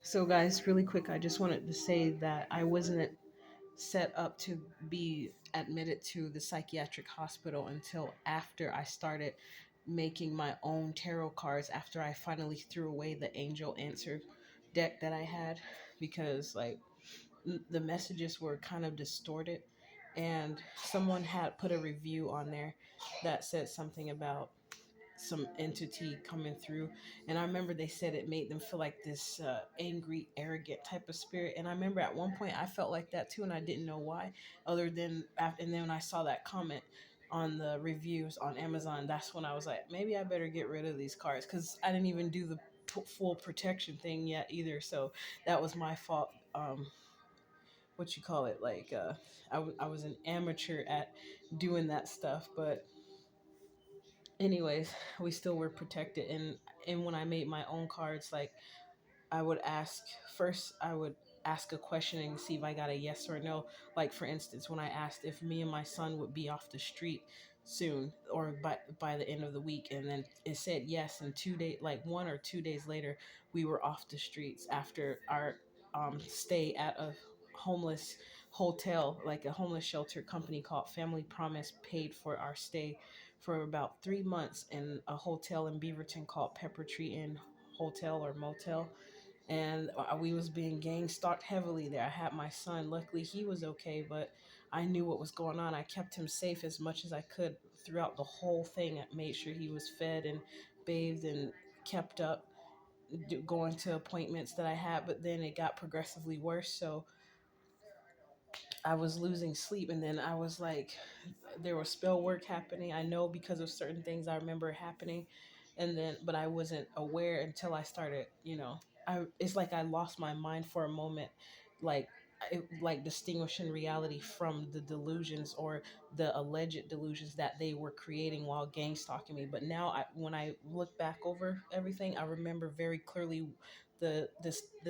So, guys, really quick, I just wanted to say that I wasn't set up to be admitted to the psychiatric hospital until after I started making my own tarot cards, after I finally threw away the angel answer deck that I had, because, like, the messages were kind of distorted. And someone had put a review on there that said something about some entity coming through, and I remember they said it made them feel like this angry, arrogant type of spirit. And I remember at one point I felt like that too, and I didn't know why, other than and then when I saw that comment on the reviews on Amazon, that's when I was like, maybe I better get rid of these cards, because I didn't even do the full protection thing yet either. So that was my fault. What you call it, like, I was an amateur at doing that stuff. But anyways, we still were protected. And when I made my own cards, like, I would ask first, I would ask a question and see if I got a yes or no. Like, for instance, when I asked if me and my son would be off the street soon, or by the end of the week, and then it said yes, and 2 days, like 1 or 2 days later, we were off the streets after our stay at a homeless hotel, like a homeless shelter company called Family Promise paid for our stay for about 3 months in a hotel in Beaverton called Pepper Tree Inn Hotel or Motel. And we was being gang stalked heavily there. I had my son. Luckily, he was okay, but I knew what was going on. I kept him safe as much as I could throughout the whole thing. I made sure he was fed and bathed and kept up, going to appointments that I had. But then it got progressively worse. So I was losing sleep, and then I was like, there was spell work happening. I know because of certain things I remember happening, and then but I wasn't aware until I started. It's like I lost my mind for a moment, like like distinguishing reality from the delusions or the alleged delusions that they were creating while gang stalking me. But now, when I look back over everything, I remember very clearly the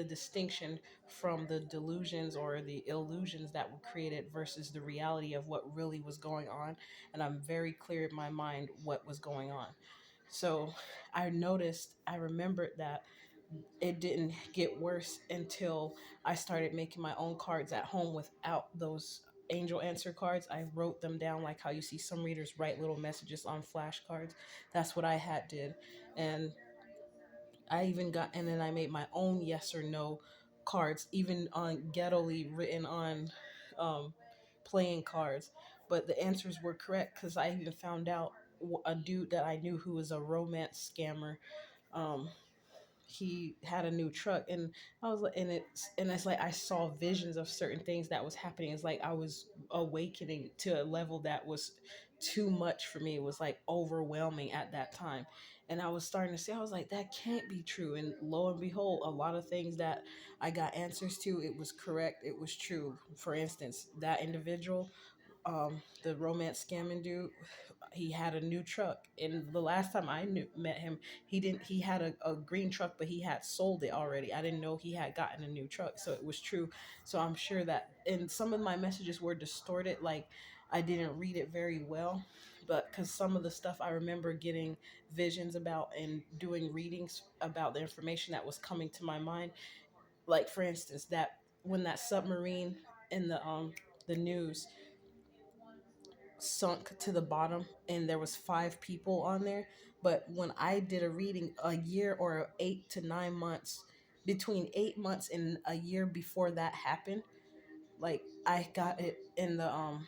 distinction from the delusions or the illusions that were created versus the reality of what really was going on. And I'm very clear in my mind what was going on. So I remembered that it didn't get worse until I started making my own cards at home without those angel answer cards. I wrote them down like how you see some readers write little messages on flashcards. That's what I had did. And and then I made my own yes or no cards, even on ghettoly written on um, playing cards. But the answers were correct, because I even found out a dude that I knew who was a romance scammer. Um, he had a new truck, and I was like, and it's like I saw visions of certain things that was happening. It's like I was awakening to a level that was too much for me. It was like overwhelming at that time. And I was starting to see, I was like, that can't be true. And lo and behold, a lot of things that I got answers to, it was correct, it was true. For instance, that individual, the romance scamming dude, he had a new truck. And the last time met him, he had a green truck, but he had sold it already. I didn't know he had gotten a new truck, so it was true. So I'm sure that, and some of my messages were distorted, like I didn't read it very well. But because some of the stuff I remember getting visions about and doing readings about the information that was coming to my mind, like, for instance, that when that submarine in the news sunk to the bottom and there was 5 people on there. But when I did a reading a year or 8 to 9 months, between 8 months and a year before that happened, like, I got it in the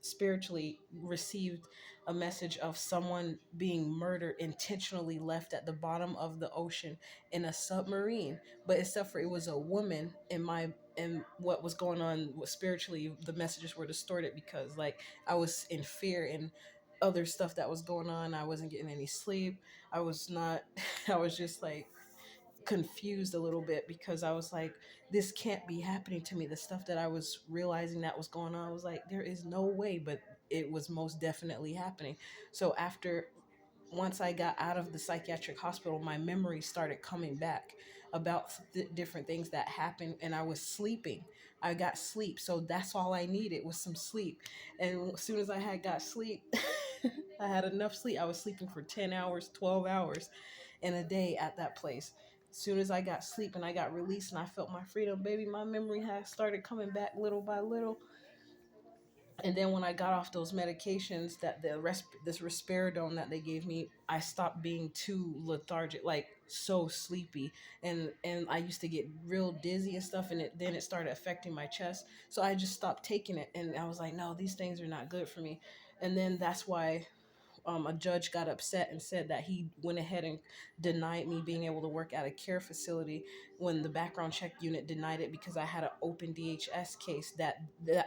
spiritually received a message of someone being murdered, intentionally left at the bottom of the ocean in a submarine. But except for it was a woman, in my and what was going on spiritually, the messages were distorted, because, like, I was in fear and other stuff that was going on. I wasn't getting any sleep. I was not I was just like confused a little bit, because I was like, this can't be happening to me. The stuff that I was realizing that was going on, I was like, there is no way, but it was most definitely happening. So once I got out of the psychiatric hospital, my memory started coming back about different things that happened, and I was sleeping. I got sleep, so that's all I needed was some sleep. And as soon as I had got sleep, I had enough sleep. I was sleeping for 10 hours, 12 hours in a day at that place. As soon as I got sleep and I got released and I felt my freedom, baby, my memory had started coming back little by little. And then when I got off those medications, that this risperidone that they gave me, I stopped being too lethargic, like so sleepy, and I used to get real dizzy and stuff, and then it started affecting my chest. So I just stopped taking it, and I was like, no, these things are not good for me. And then that's why a judge got upset and said that he went ahead and denied me being able to work at a care facility when the background check unit denied it because I had an open DHS case that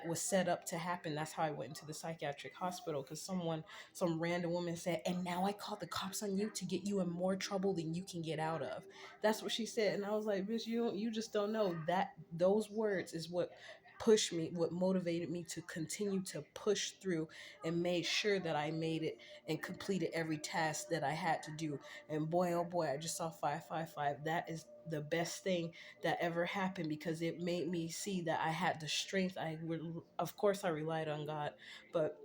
was set up to happen. That's how I went into the psychiatric hospital because some random woman said, and now I called the cops on you to get you in more trouble than you can get out of. That's what she said, and I was like, bitch, you just don't know that those words is what pushed me, what motivated me to continue to push through and made sure that I made it and completed every task that I had to do. And boy, oh boy, I just saw 555. That is the best thing that ever happened because it made me see that I had the strength. Of course, I relied on God, but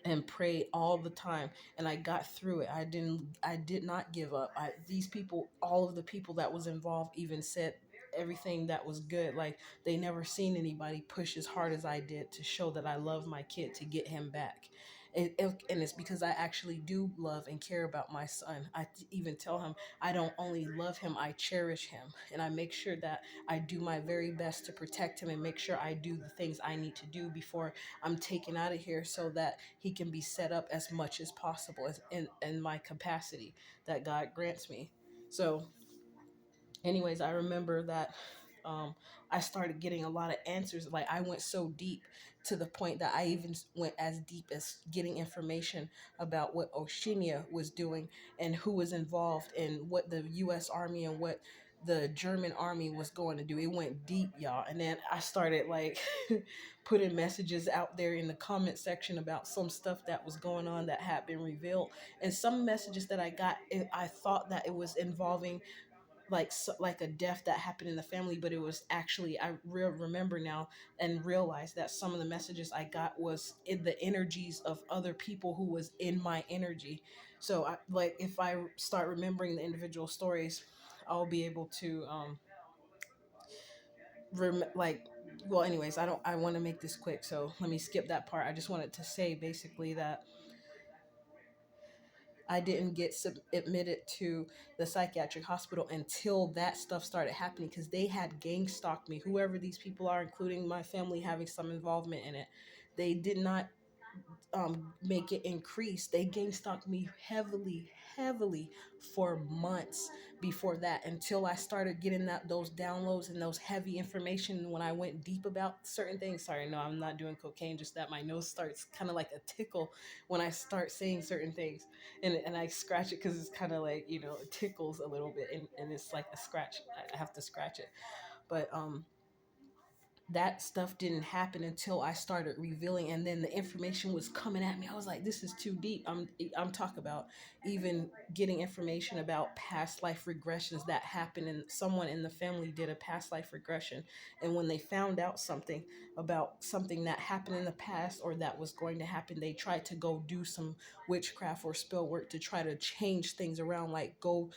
and prayed all the time, and I got through it. I did not give up. These people, all of the people that was involved even said everything that was good. Like they never seen anybody push as hard as I did to show that I love my kid to get him back. And it's because I actually do love and care about my son. Even tell him I don't only love him, I cherish him. And I make sure that I do my very best to protect him and make sure I do the things I need to do before I'm taken out of here so that he can be set up as much as possible as in my capacity that God grants me. So anyways, I remember that um, I started getting a lot of answers. Like I went so deep to the point that I even went as deep as getting information about what Oceania was doing and who was involved and what the U.S. Army and what the German army was going to do. It went deep, y'all. And then I started like putting messages out there in the comment section about some stuff that was going on that had been revealed. And some messages that I got, I thought that it was involving like like a death that happened in the family, but it was actually remember now and realize that some of the messages I got was in the energies of other people who was in my energy. So I, like if I start remembering the individual stories, I'll be able to like well anyways, I want to make this quick, so let me skip that part. I just wanted to say basically that I didn't get admitted to the psychiatric hospital until that stuff started happening because they had gang stalked me. Whoever these people are, including my family having some involvement in it, they did not make it increase. They gang stalked me heavily, heavily for months before that until I started getting those downloads and those heavy information when I went deep about certain things. Sorry, no, I'm not doing cocaine, just that my nose starts kind of like a tickle when I start saying certain things. And I scratch it because it's kind of like, it tickles a little bit and it's like a scratch. I have to scratch it. But that stuff didn't happen until I started revealing, and then the information was coming at me. I was like, this is too deep. I'm talking about even getting information about past life regressions that happened, and someone in the family did a past life regression, and when they found out something about something that happened in the past or that was going to happen, they tried to go do some witchcraft or spell work to try to change things around, like go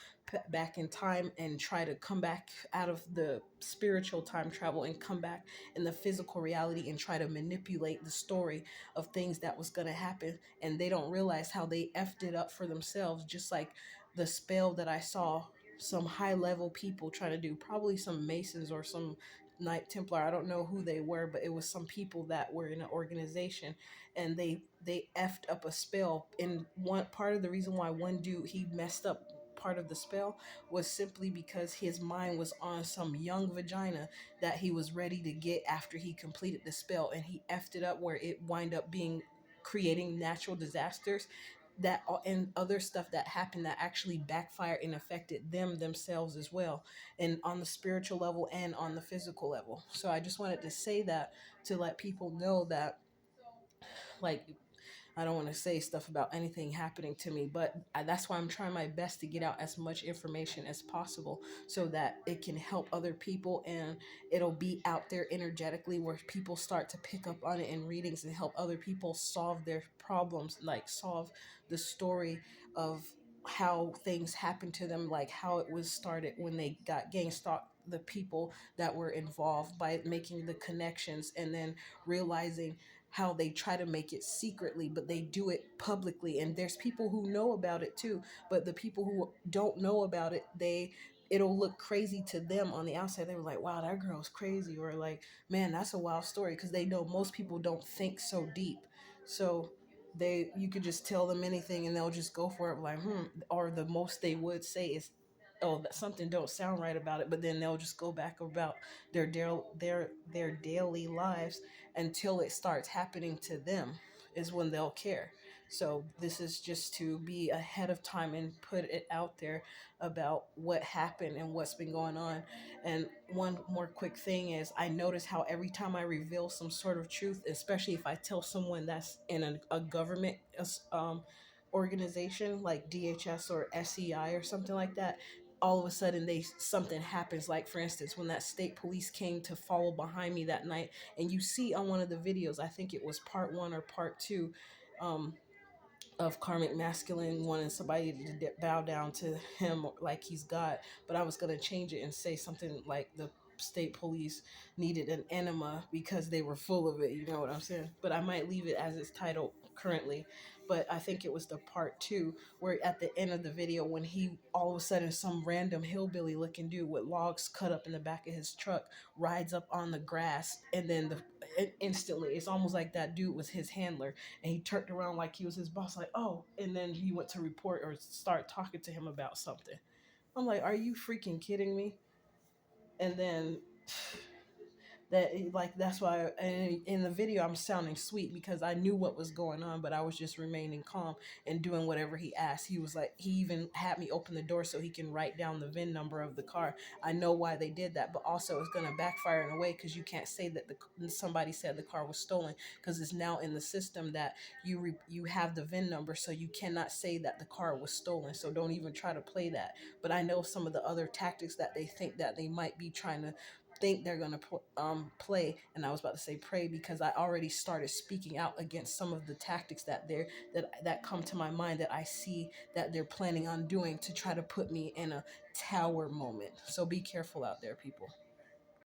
back in time and try to come back out of the spiritual time travel and come back in the physical reality and try to manipulate the story of things that was going to happen. And they don't realize how they effed it up for themselves, just like the spell that I saw some high level people trying to do, probably some Masons or some Knight Templar. I don't know who they were, but it was some people that were in an organization, and they effed up a spell. And one part of the reason why one dude, he messed up part of the spell was simply because his mind was on some young vagina that he was ready to get after he completed the spell, and he effed it up where it wind up being creating natural disasters that and other stuff that happened that actually backfired and affected themselves as well, and on the spiritual level and on the physical level. So I just wanted to say that to let people know that, like, I don't want to say stuff about anything happening to me, but that's why I'm trying my best to get out as much information as possible so that it can help other people, and it'll be out there energetically where people start to pick up on it in readings and help other people solve their problems, like solve the story of how things happened to them, like how it was started when they got gang stalked, the people that were involved by making the connections, and then realizing how they try to make it secretly, but they do it publicly. And there's people who know about it too, but the people who don't know about it, it'll look crazy to them on the outside. They were like, wow, that girl's crazy, or like, man, that's a wild story, because they know most people don't think so deep. So you could just tell them anything and they'll just go for it, like, or the most they would say is, oh, that something don't sound right about it, but then they'll just go back about their daily lives until it starts happening to them, is when they'll care. So this is just to be ahead of time and put it out there about what happened and what's been going on. And one more quick thing is, I notice how every time I reveal some sort of truth, especially if I tell someone that's in a government organization like DHS or SEI or something like that, all of a sudden they something happens. Like for instance, when that state police came to follow behind me that night, and you see on one of the videos, I think it was part one or part two, um, of Karmic Masculine wanting somebody to bow down to him like he's God. But I was going to change it and say something like the state police needed an enema because they were full of it. You know what I'm saying? But I might leave it as it's titled currently. But I think it was the part two, where at the end of the video, when he all of a sudden, some random hillbilly looking dude with logs cut up in the back of his truck rides up on the grass, and then instantly it's almost like that dude was his handler, and he turned around like he was his boss, like, oh, and then he went to report or start talking to him about something. I'm like, are you freaking kidding me? And then that, like, that's why in the video I'm sounding sweet, because I knew what was going on, but I was just remaining calm and doing whatever he asked. He was like, he even had me open the door so he can write down the VIN number of the car. I know why they did that, but also it's going to backfire in a way, because you can't say that somebody said the car was stolen, because it's now in the system that you have the VIN number, so you cannot say that the car was stolen. So don't even try to play that. But I know some of the other tactics that they think that they might be trying to think they're going to play. And I was about to say pray, because I already started speaking out against some of the tactics that come to my mind, that I see that they're planning on doing to try to put me in a tower moment. So be careful out there, people.